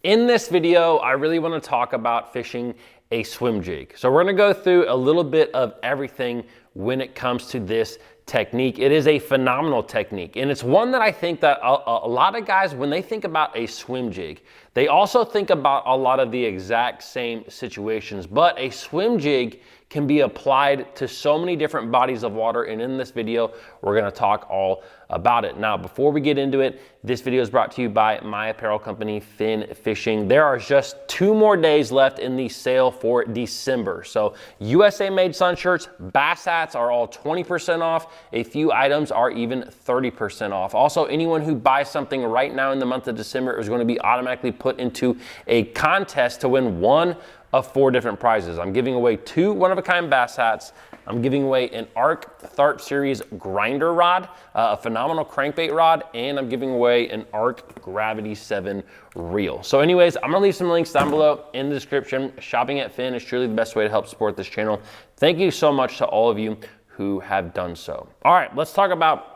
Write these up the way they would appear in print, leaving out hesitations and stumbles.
In this video, I really want to talk about fishing a swim jig. So we're going to go through a little bit of everything when it comes to this technique. It is a phenomenal technique, and it's one that I think that a lot of guys, when they think about a swim jig, they also think about a lot of the exact same situations, but a swim jig can be applied to so many different bodies of water, and in this video, we're gonna talk all about it. Now, before we get into it, this video is brought to you by my apparel company, Fin Fishing. There are just 2 more days left in the sale for December. So USA made sun shirts, bass hats are all 20% off. A few items are even 30% off. Also, anyone who buys something right now in the month of December is going to be automatically put into a contest to win one of 4 different prizes. I'm giving away 2 one-of-a-kind bass hats. I'm giving away an ARC Tharp Series grinder rod, a phenomenal crankbait rod, and I'm giving away an ARC Gravity 7 reel. So anyways, I'm gonna leave some links down below in the description. Shopping at Fin is truly the best way to help support this channel. Thank you so much to all of you who have done so. All right, let's talk about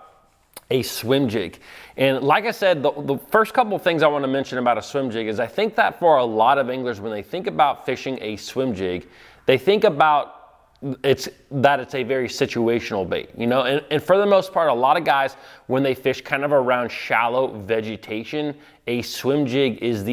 a swim jig. And like I said, the first couple of things I want to mention about a swim jig is I think that for a lot of anglers, when they think about fishing a swim jig, they think about it's a very situational bait, you know, and for the most part, a lot of guys, when they fish kind of around shallow vegetation, a swim jig is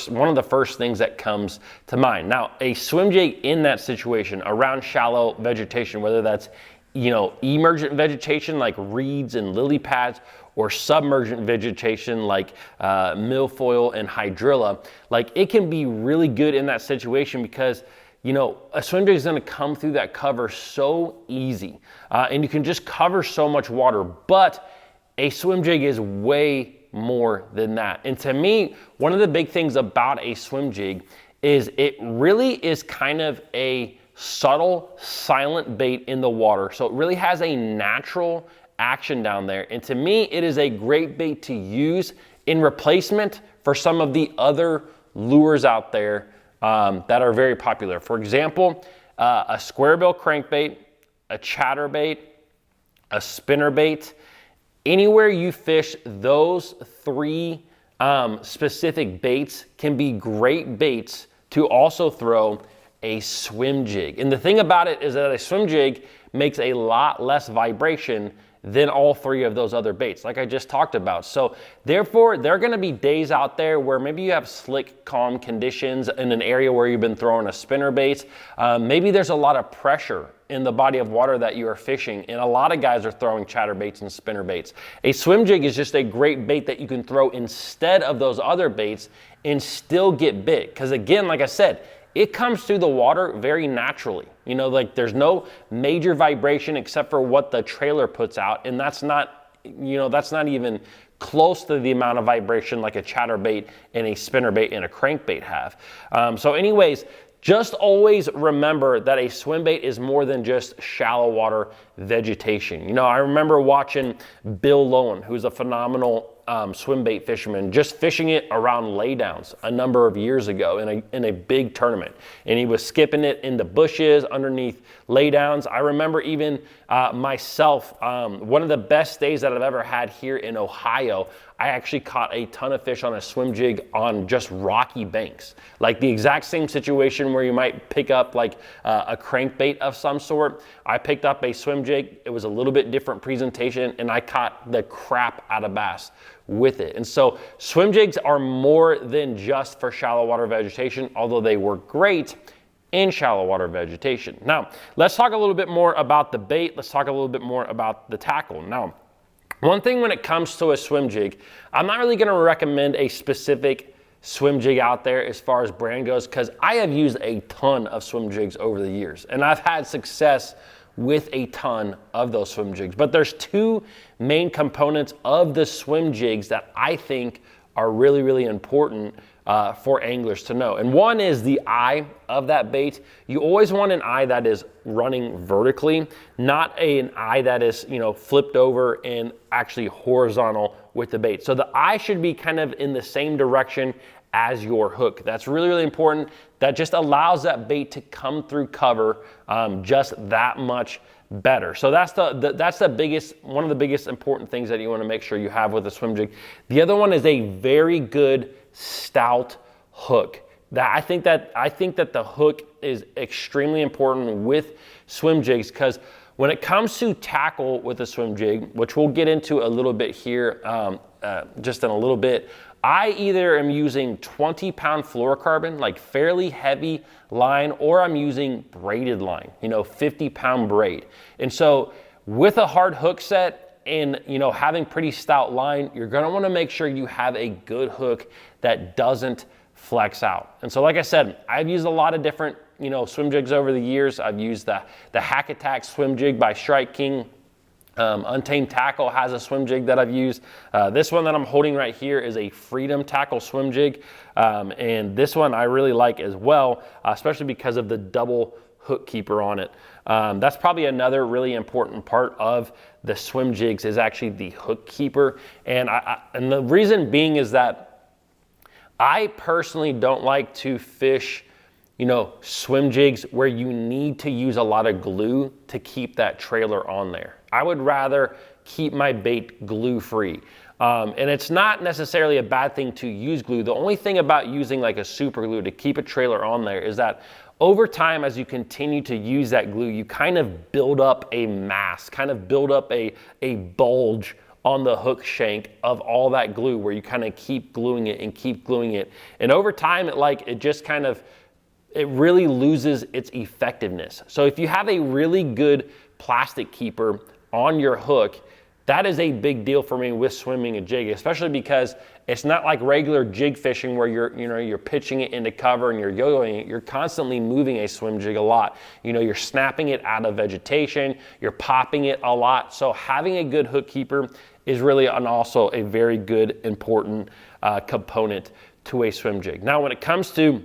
one of the first things that comes to mind. Now, a swim jig in that situation around shallow vegetation, whether that's, you know, emergent vegetation like reeds and lily pads, or submergent vegetation like milfoil and hydrilla, like it can be really good in that situation because, you know, a swim jig is going to come through that cover so easy, and you can just cover so much water. But a swim jig is way more than that. And to me, one of the big things about a swim jig is it really is kind of a subtle, silent bait in the water. So it really has a natural action down there. And to me, it is a great bait to use in replacement for some of the other lures out there that are very popular. For example, a square bill crankbait, a chatterbait, a spinnerbait. Anywhere you fish, those 3 specific baits can be great baits to also throw a swim jig. And the thing about it is that a swim jig makes a lot less vibration than all 3 of those other baits, like I just talked about. So therefore, there are gonna be days out there where maybe you have slick, calm conditions in an area where you've been throwing a spinner bait. Maybe there's a lot of pressure in the body of water that you are fishing, and a lot of guys are throwing chatterbaits and spinner baits. A swim jig is just a great bait that you can throw instead of those other baits and still get bit. Because again, like I said, it comes through the water very naturally. You know, like there's no major vibration except for what the trailer puts out. And that's not, you know, that's not even close to the amount of vibration like a chatterbait and a spinnerbait and a crankbait have. So anyways, just always remember that a swim bait is more than just shallow water vegetation. You know, I remember watching Bill Lowen, who's a phenomenal swim bait fisherman, just fishing it around laydowns a number of years ago in a big tournament. And he was skipping it in the bushes underneath laydowns. I remember even myself, one of the best days that I've ever had here in Ohio, I actually caught a ton of fish on a swim jig on just rocky banks. Like the exact same situation where you might pick up like a crankbait of some sort. I picked up a swim jig. It was a little bit different presentation, and I caught the crap out of bass with it. And so swim jigs are more than just for shallow water vegetation, although they work great in shallow water vegetation. Now, let's talk a little bit more about the bait. Let's talk a little bit more about the tackle. Now, one thing when it comes to a swim jig, I'm not really going to recommend a specific swim jig out there as far as brand goes, because I have used a ton of swim jigs over the years, and I've had success with a ton of those swim jigs. But there's 2 main components of the swim jigs that I think are really, really important for anglers to know. And one is the eye of that bait. You always want an eye that is running vertically, not an eye that is, you know, flipped over and actually horizontal with the bait. So the eye should be kind of in the same direction as your hook. That's really, really important. That just allows that bait to come through cover just that much better. So that's the biggest, one of the biggest important things that you want to make sure you have with a swim jig. The other one is a very good stout hook. I think that the hook is extremely important with swim jigs, because when it comes to tackle with a swim jig, which we'll get into a little bit here just in a little bit, I either am using 20-pound fluorocarbon, like fairly heavy line, or I'm using braided line, 50-pound braid. And so with a hard hook set and having pretty stout line, you're gonna wanna make sure you have a good hook that doesn't flex out. And so like I said, I've used a lot of different swim jigs over the years. I've used the Hack Attack swim jig by Strike King. Untamed Tackle has a swim jig that I've used. This one that I'm holding right here is a Freedom Tackle swim jig. And this one I really like as well, especially because of the double hook keeper on it. That's probably another really important part of the swim jigs is actually the hook keeper. And the reason being is that I personally don't like to fish swim jigs where you need to use a lot of glue to keep that trailer on there. I would rather keep my bait glue free. And it's not necessarily a bad thing to use glue. The only thing about using like a super glue to keep a trailer on there is that over time, as you continue to use that glue, you kind of build up a mass, kind of build up a bulge on the hook shank of all that glue, where you kind of keep gluing it and keep gluing it. And over time, it really loses its effectiveness. So if you have a really good plastic keeper on your hook, that is a big deal for me with swimming a jig, especially because it's not like regular jig fishing where you're pitching it into cover and you're yo-yoing it. You're constantly moving a swim jig a lot. You're snapping it out of vegetation, you're popping it a lot. So having a good hook keeper is really also a very good, important component to a swim jig. Now, when it comes to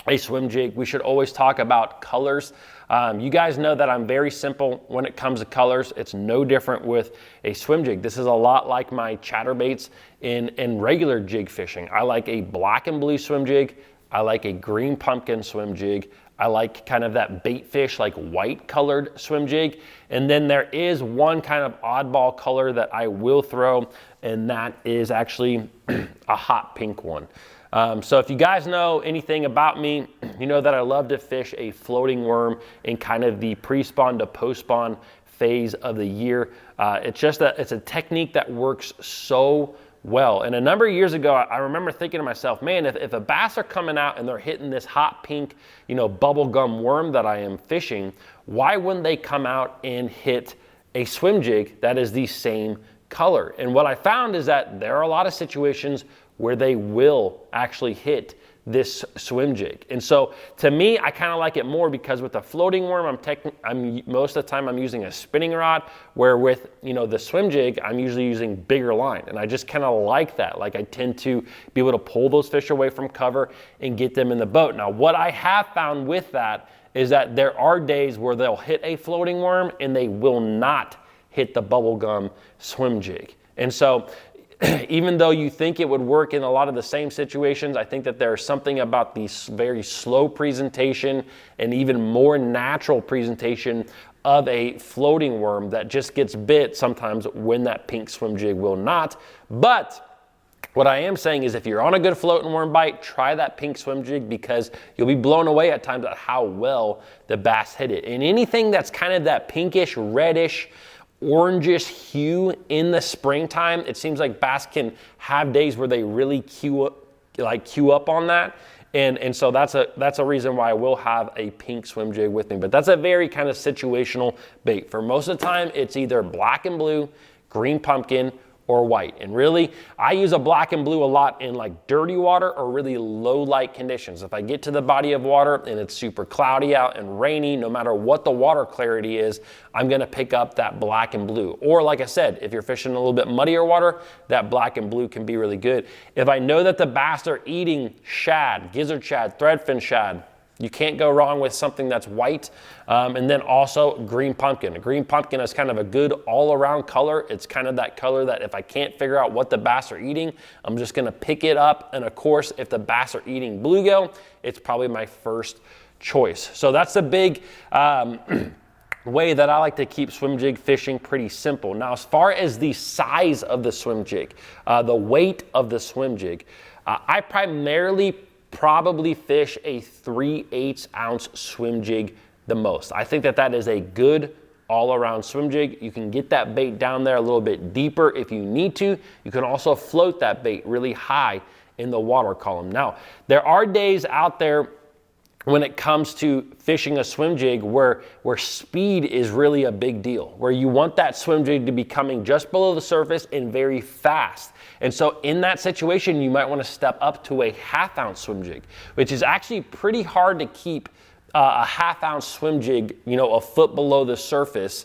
a swim jig, we should always talk about colors. You guys know that I'm very simple when it comes to colors. It's no different with a swim jig. This is a lot like my chatterbaits in regular jig fishing. I like a black and blue swim jig. I like a green pumpkin swim jig. I like kind of that bait fish, like white colored swim jig. And then there is one kind of oddball color that I will throw, and that is actually a hot pink one. So if you guys know anything about me, you know that I love to fish a floating worm in kind of the pre-spawn to post-spawn phase of the year. It's a technique that works so well. And a number of years ago, I remember thinking to myself, man, if a bass are coming out and they're hitting this hot pink, bubblegum worm that I am fishing, why wouldn't they come out and hit a swim jig that is the same color? And what I found is that there are a lot of situations where they will actually hit this swim jig. And so to me, I kind of like it more because with a floating worm, most of the time I'm using a spinning rod, where with the swim jig, I'm usually using bigger line. And I just kind of like that. Like I tend to be able to pull those fish away from cover and get them in the boat. Now, what I have found with that is that there are days where they'll hit a floating worm and they will not hit the bubblegum swim jig. And so even though you think it would work in a lot of the same situations, I think that there's something about the very slow presentation and even more natural presentation of a floating worm that just gets bit sometimes when that pink swim jig will not. But what I am saying is if you're on a good floating worm bite, try that pink swim jig, because you'll be blown away at times at how well the bass hit it. And anything that's kind of that pinkish, reddish, orangish hue in the springtime, it seems like bass can have days where they really queue up on that. And so that's a reason why I will have a pink swim jig with me. But that's a very kind of situational bait. For most of the time, it's either black and blue, green pumpkin, or white. And really, I use a black and blue a lot in like dirty water or really low light conditions. If I get to the body of water and it's super cloudy out and rainy, no matter what the water clarity is, I'm gonna pick up that black and blue. Or like I said, if you're fishing a little bit muddier water, that black and blue can be really good. If I know that the bass are eating shad, gizzard shad, threadfin shad, you can't go wrong with something that's white. And then also green pumpkin. A green pumpkin is kind of a good all-around color. It's kind of that color that if I can't figure out what the bass are eating, I'm just gonna pick it up. And of course, if the bass are eating bluegill, it's probably my first choice. So that's the big way that I like to keep swim jig fishing pretty simple. Now, as far as the size of the swim jig, the weight of the swim jig, I primarily probably fish a 3/8 ounce swim jig the most. I think that that is a good all-around swim jig. You can get that bait down there a little bit deeper if you need to. You can also float that bait really high in the water column. Now, there are days out there when it comes to fishing a swim jig where speed is really a big deal, where you want that swim jig to be coming just below the surface and very fast. And so in that situation, you might want to step up to a 1/2 ounce swim jig, which is actually pretty hard to keep a 1/2 ounce swim jig, you know, a foot below the surface.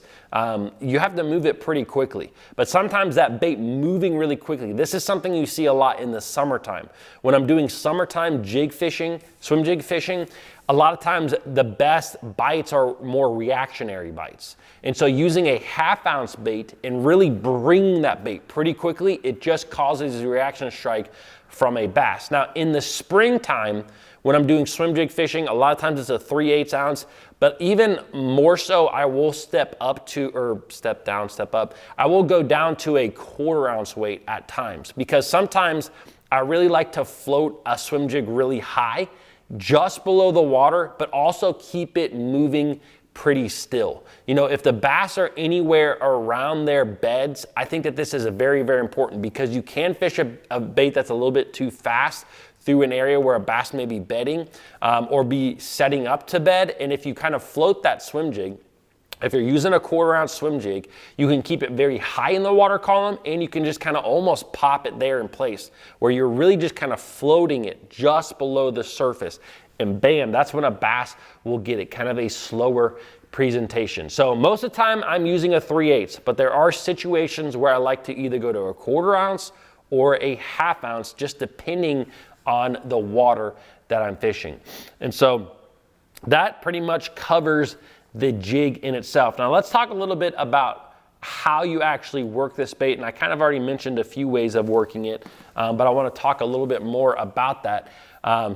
You have to move it pretty quickly. But sometimes that bait moving really quickly, this is something you see a lot in the summertime. When I'm doing summertime jig fishing, swim jig fishing, a lot of times the best bites are more reactionary bites. And so using a 1/2 ounce bait and really bringing that bait pretty quickly, it just causes a reaction strike from a bass. Now in the springtime, when I'm doing swim jig fishing, a lot of times it's a 3/8 ounce, but even more so, I will step up to, or step down, step up. I will go down to a 1/4 ounce weight at times, because sometimes I really like to float a swim jig really high, just below the water, but also keep it moving pretty still. You know, if the bass are anywhere around their beds, I think that this is a very, very important, because you can fish a bait that's a little bit too fast through an area where a bass may be bedding or be setting up to bed. And if you kind of float that swim jig, if you're using a 1/4 ounce swim jig, you can keep it very high in the water column, and you can just kind of almost pop it there in place, where you're really just kind of floating it just below the surface. And bam, that's when a bass will get it, kind of a slower presentation. So most of the time I'm using a 3/8, but there are situations where I like to either go to a 1/4 ounce or a 1/2 ounce, just depending on the water that I'm fishing. And so that pretty much covers the jig in itself. Now let's talk a little bit about how you actually work this bait. And I kind of already mentioned a few ways of working it, but I want to talk a little bit more about that.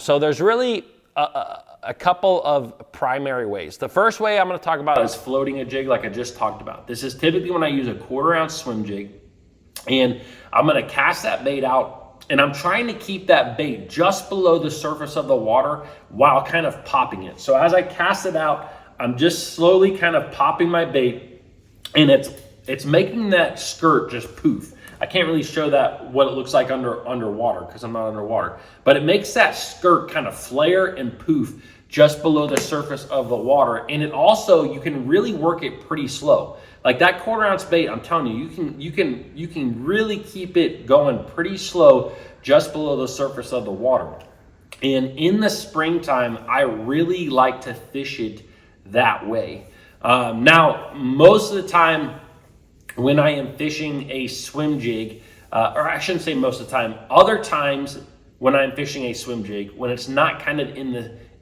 So there's really a couple of primary ways. The first way I'm going to talk about is floating a jig, like I just talked about. This is typically when I use a 1/4 ounce swim jig, and I'm going to cast that bait out, and I'm trying to keep that bait just below the surface of the water while kind of popping it. So as I cast it out, I'm just slowly kind of popping my bait, and it's making that skirt just poof. I can't really show that what it looks like underwater, because I'm not underwater, but it makes that skirt kind of flare and poof just below the surface of the water. And it also, you can really work it pretty slow. Like that 1/4 ounce bait, I'm telling you, you can really keep it going pretty slow just below the surface of the water. And in the springtime, I really like to fish it that way. Now, most of the time when I am fishing a swim jig, or I shouldn't say most of the time, other times when I'm fishing a swim jig, when it's not kind of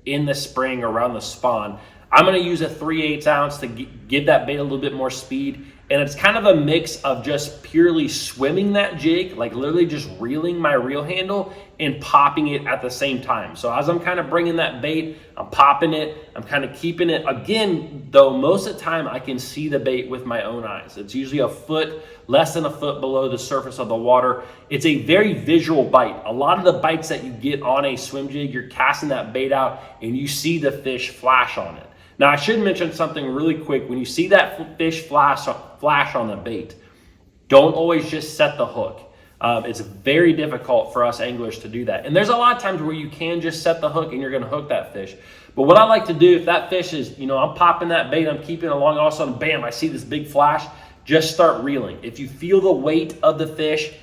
in the spring around the spawn, I'm going to use a 3/8 ounce to give that bait a little bit more speed. And it's kind of a mix of just purely swimming that jig, like literally just reeling my reel handle and popping it at the same time. So as I'm kind of bringing that bait, I'm popping it, I'm kind of keeping it. Again, though, most of the time I can see the bait with my own eyes. It's usually a foot, less than a foot below the surface of the water. It's a very visual bite. A lot of the bites that you get on a swim jig, you're casting that bait out and you see the fish flash on it. Now, I should mention something really quick. When you see that fish flash on the bait, don't always just set the hook. It's very difficult for us anglers to do that. And there's a lot of times where you can just set the hook and you're going to hook that fish. But what I like to do, if that fish is, you know, I'm popping that bait, I'm keeping it along, all of a sudden, bam, I see this big flash, just start reeling. If you feel the weight of the fish,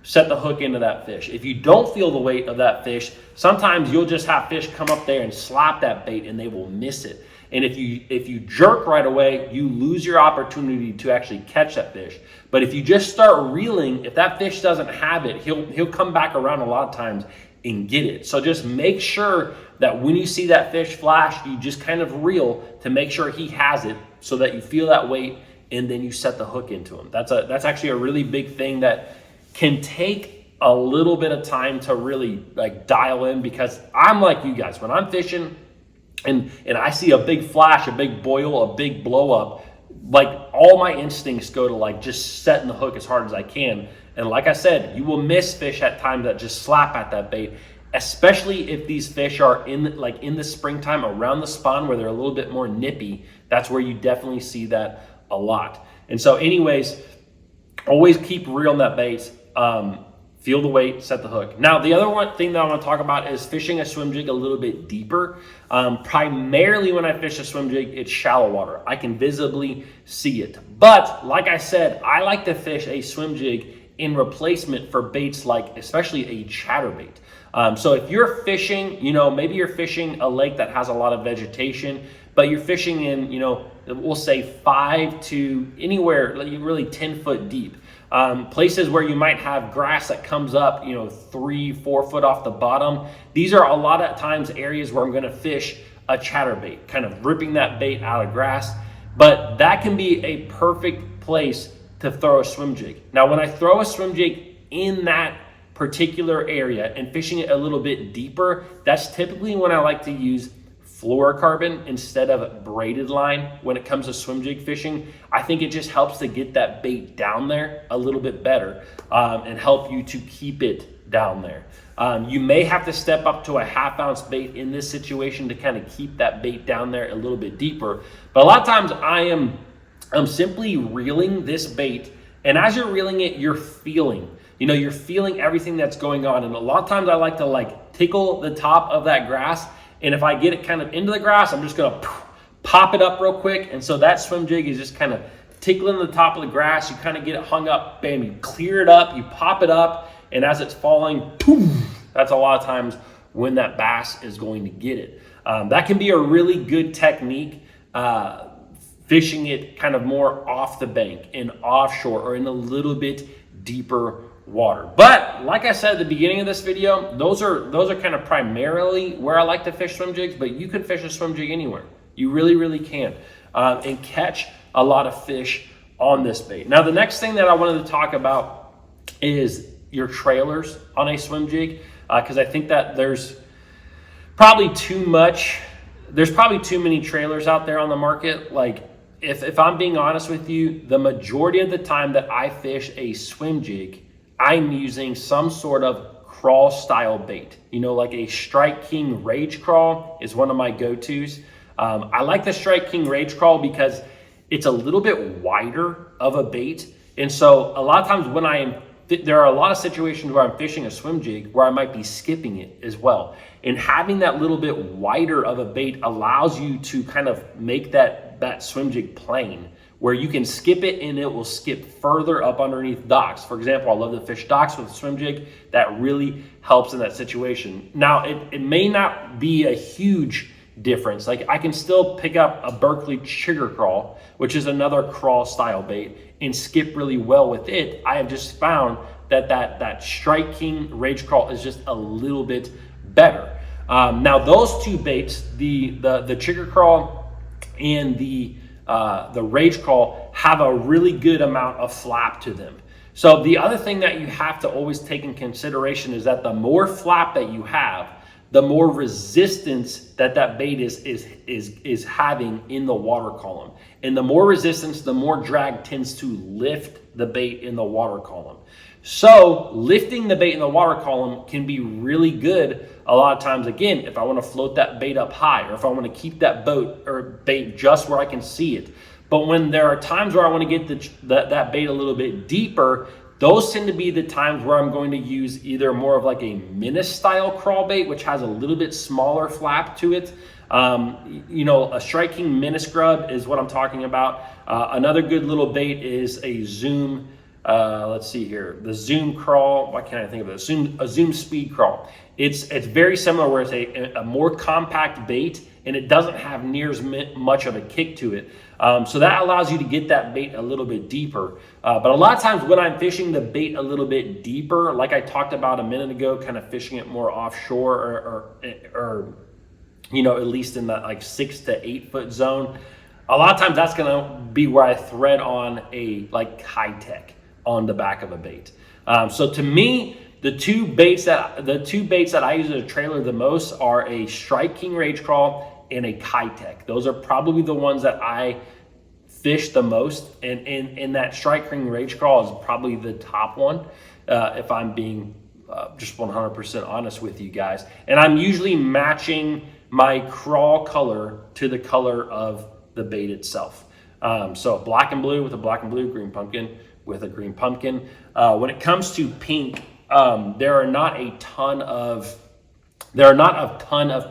set the hook into that fish. If you don't feel the weight of that fish, sometimes you'll just have fish come up there and slap that bait and they will miss it. And if you jerk right away, you lose your opportunity to actually catch that fish. But if you just start reeling, if that fish doesn't have it, he'll come back around a lot of times and get it. So just make sure that when you see that fish flash, you just kind of reel to make sure he has it, so that you feel that weight and then you set the hook into him. That's actually a really big thing that can take a little bit of time to really like dial in, because I'm like you guys, when I'm fishing and I see a big flash, a big boil, a big blow up, like all my instincts go to like just setting the hook as hard as I can. And like I said, you will miss fish at times that just slap at that bait especially if these fish are in the springtime around the spawn where they're a little bit more nippy. That's where you definitely see that a lot. And so anyways, always keep reeling that bait. Feel the weight, set the hook. Now, the other one thing that I want to talk about is fishing a swim jig a little bit deeper. Primarily when I fish a swim jig, it's shallow water. I can visibly see it. But like I said, I like to fish a swim jig in replacement for baits like especially a chatterbait. So if you're fishing, maybe you're fishing a lake that has a lot of vegetation, but you're fishing in, we'll say 5 to anywhere really 10 foot deep. Places where you might have grass that comes up, 3-4 foot off the bottom. These are a lot of times areas where I'm going to fish a chatterbait, kind of ripping that bait out of grass. But that can be a perfect place to throw a swim jig. Now, when I throw a swim jig in that particular area and fishing it a little bit deeper, that's typically when I like to use fluorocarbon instead of braided line when it comes to swim jig fishing. I think it just helps to get that bait down there a little bit better and help you to keep it down there. You may have to step up to a 1/2 ounce bait in this situation to kind of keep that bait down there a little bit deeper. But a lot of times I'm simply reeling this bait, and as you're reeling it, you're feeling everything that's going on. And a lot of times I like to tickle the top of that grass. And if I get it kind of into the grass, I'm just gonna pop it up real quick. And so that swim jig is just kind of tickling the top of the grass. You kind of get it hung up, bam, you clear it up, you pop it up, and as it's falling, poof, that's a lot of times when that bass is going to get it. That can be a really good technique, fishing it kind of more off the bank and offshore or in a little bit deeper water. But like I said at the beginning of this video, those are kind of primarily where I like to fish swim jigs, but you can fish a swim jig anywhere. You really, really can, and catch a lot of fish on this bait. Now, the next thing that I wanted to talk about is your trailers on a swim jig, because I think that there's probably too many trailers out there on the market. Like, if I'm being honest with you, the majority of the time that I fish a swim jig, I'm using some sort of crawl style bait. Like a Strike King Rage Crawl is one of my go-tos. I like the Strike King Rage Crawl because it's a little bit wider of a bait. And so a lot of times there are a lot of situations where I'm fishing a swim jig where I might be skipping it as well. And having that little bit wider of a bait allows you to kind of make that swim jig plain, where you can skip it and it will skip further up underneath docks. For example, I love to fish docks with a swim jig. That really helps in that situation. Now, it may not be a huge difference. Like, I can still pick up a Berkeley Sugar Crawl, which is another crawl style bait, and skip really well with it. I have just found that Strike King Rage Crawl is just a little bit better. Now, those two baits, the Sugar Crawl and the Rage Crawl, have a really good amount of flap to them. So the other thing that you have to always take in consideration is that the more flap that you have, the more resistance that bait is having in the water column. And the more resistance, the more drag tends to lift the bait in the water column. So lifting the bait in the water column can be really good a lot of times, again, if I want to float that bait up high, or if I want to keep that bait just where I can see it. But when there are times where I want to get that bait a little bit deeper, those tend to be the times where I'm going to use either more of like a Menace style crawl bait, which has a little bit smaller flap to it. A Strike King Menace grub is what I'm talking about. Another good little bait is a Zoom, let's see here, the Zoom crawl. Why can't I think of it? A Zoom speed crawl. It's very similar, where it's a more compact bait, and it doesn't have near as much of a kick to it. So that allows you to get that bait a little bit deeper. But a lot of times when I'm fishing the bait a little bit deeper, like I talked about a minute ago, kind of fishing it more offshore or at least in that like 6 to 8 foot zone, a lot of times that's gonna be where I thread on a high tech on the back of a bait. So to me, the two baits that I use as a trailer the most are a Strike King Rage Crawl and a Kitech. Those are probably the ones that I fish the most, and that Strike King Rage Crawl is probably the top one, if I'm being just 100% honest with you guys. And I'm usually matching my crawl color to the color of the bait itself. So black and blue with a black and blue, green pumpkin with a green pumpkin. When it comes to pink, there are not a ton of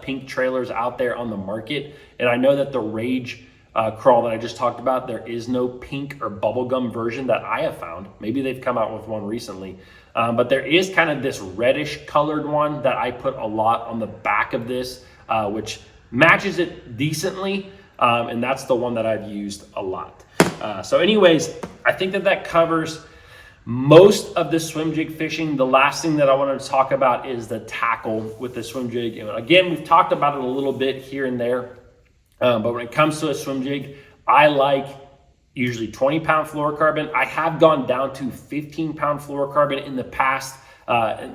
pink trailers out there on the market. And I know that the Rage crawl that I just talked about, there is no pink or bubblegum version that I have found. Maybe they've come out with one recently. But there is kind of this reddish colored one that I put a lot on the back of this, which matches it decently. And that's the one that I've used a lot. So anyways, I think that covers most of the swim jig fishing. The last thing that I wanted to talk about is the tackle with the swim jig. And again, we've talked about it a little bit here and there. But when it comes to a swim jig, I like usually 20-pound fluorocarbon. I have gone down to 15-pound fluorocarbon in the past.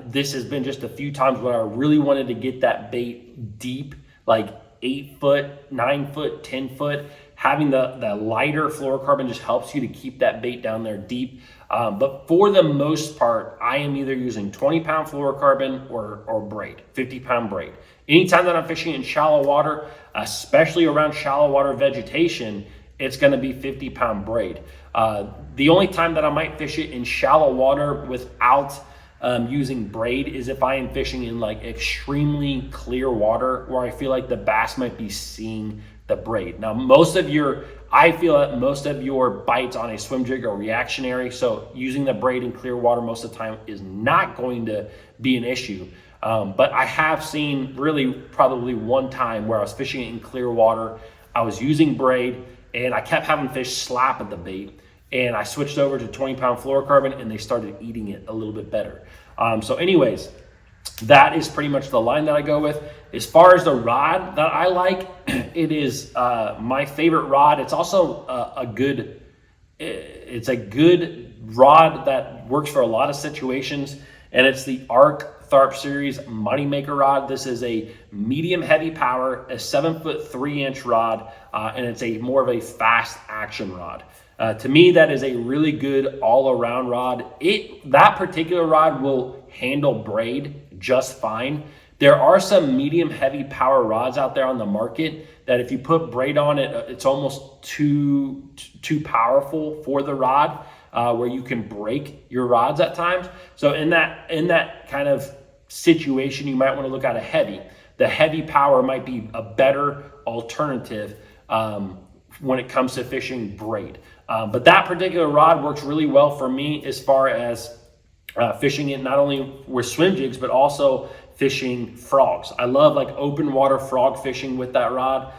This has been just a few times where I really wanted to get that bait deep, like 8 foot, 9 foot, 10 foot. Having the lighter fluorocarbon just helps you to keep that bait down there deep. But for the most part, I am either using 20-pound fluorocarbon or braid, 50-pound braid. Anytime that I'm fishing in shallow water, especially around shallow water vegetation, it's going to be 50-pound braid. The only time that I might fish it in shallow water without using braid is if I am fishing in like extremely clear water where I feel like the bass might be seeing the braid. Now, I feel that most of your bites on a swim jig are reactionary, so using the braid in clear water most of the time is not going to be an issue. But I have seen really probably one time where I was fishing in clear water, I was using braid, and I kept having fish slap at the bait, and I switched over to 20-pound fluorocarbon, and they started eating it a little bit better. So anyways, that is pretty much the line that I go with. As far as the rod that I like, it is my favorite rod. It's also a good rod that works for a lot of situations, and it's the Arc Tharp Series Moneymaker rod. This is a medium heavy power, a 7'3" rod, and it's a more of a fast action rod. To me, that is a really good all-around rod. That particular rod will handle braid just fine. There are some medium heavy power rods out there on the market that if you put braid on it, it's almost too powerful for the rod, where you can break your rods at times. So in that kind of situation, you might want to look at a heavy. The heavy power might be a better alternative when it comes to fishing braid. But that particular rod works really well for me as far as fishing it not only with swim jigs, but also fishing frogs. I love like open water frog fishing with that rod.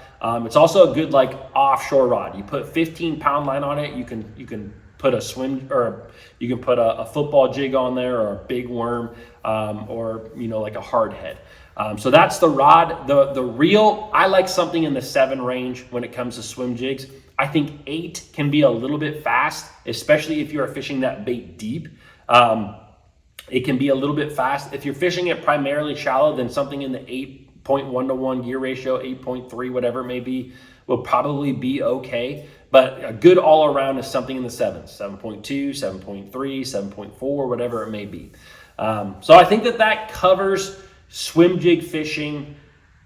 It's also a good like offshore rod. You put 15-pound line on it, you can put a swim, or you can put a football jig on there, or a big worm, or like a hard head. So that's the rod. The reel, I like something in the 7 range when it comes to swim jigs. I think 8 can be a little bit fast, especially if you're fishing that bait deep. It can be a little bit fast. If you're fishing it primarily shallow, then something in the 8.1 to 1 gear ratio, 8.3, whatever it may be, will probably be okay. But a good all around is something in the 7s, 7.2, 7.3, 7.4, whatever it may be. So I think that covers swim jig fishing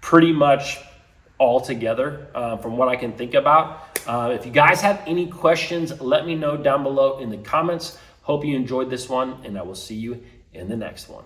pretty much all together from what I can think about. If you guys have any questions, let me know down below in the comments. Hope you enjoyed this one, and I will see you in the next one.